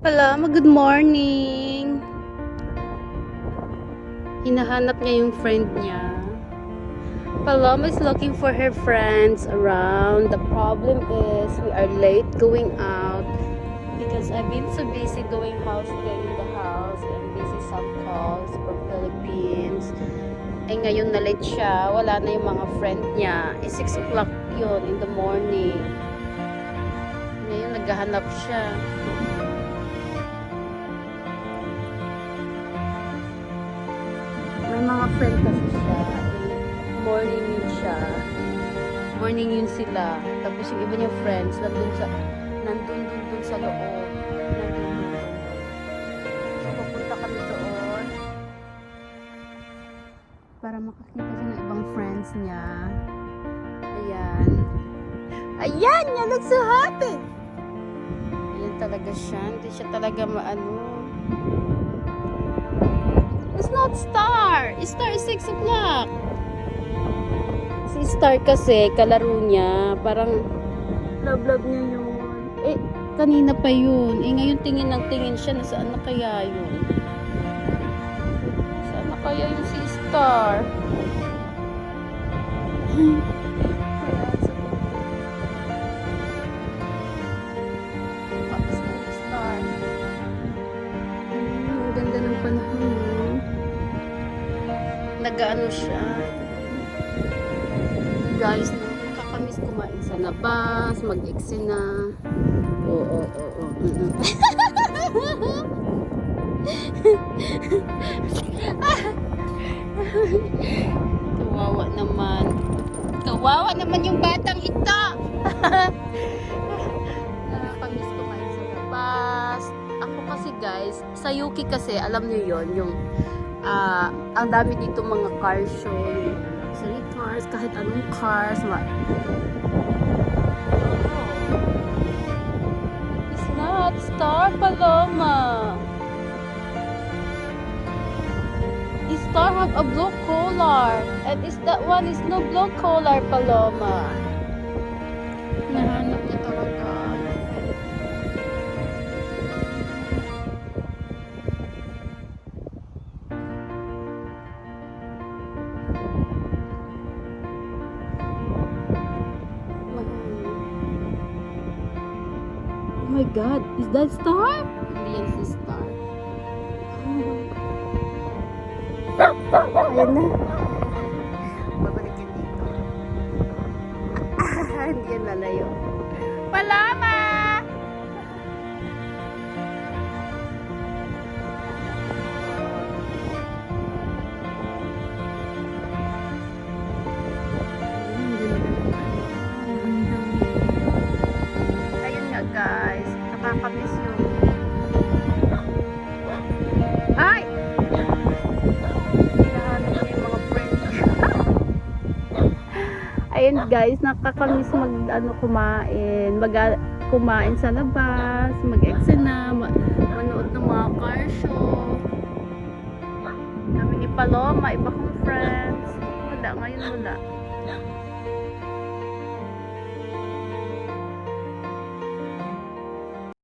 Paloma, good morning. Hinahanap niya yung friend niya. Paloma is looking for her friends around. The problem is we are late going out because I've been so busy doing house cleaning the house and busy some calls from Philippines. Eh ngayon na late siya, wala na yung mga friend niya. 6 o'clock yun in the morning. Ngayon naghahanap siya. May mga friend kasi siya. Morning yun siya. Morning yun sila. Tapos yung iba niyang friends nandun sa loob. So pupunta kami doon para makakita siya ng ibang friends niya. Ayan. Ayan! You look so happy! Ayan talaga siya. Hindi siya talaga maano. It's not Star. Star is 6 o'clock. Si Star kasi, kalaro niya. Parang, love niya yun. Eh, kanina pa yun. Eh, ngayon tingin ng tingin siya na saan na kaya yun. Saan na kaya yun si Star? Tapos na si Star. Ang ganda ng panahon. Nag-ano siya. Guys, nakakamiss kumain sa labas, mag-eksena. Oo. Kawawa naman. Kawawa naman yung batang ito. Nakakamiss kumain sa labas. Ako kasi guys, sa Yuki kasi, alam niyo yon yung ang dami dito mga car show, luxury cars, kahit anong cars. It's not Star, Paloma. Star have a blue collar, and that one is no blue collar, Paloma. Nahanap niya talaga. Oh my God, is that Star? Hindi yan si Star. Ayan na. Babalik yan dito. Hindi yan lalayo. Paloma! Guys, nakakamiss yung ay! Hinahanap niya yung mga friends. Ayun guys, nakakamiss kumain sa labas, mag-eksena, manood ng mga car show. Kami ni Paloma, iba kong friends. Wala, ngayon wala.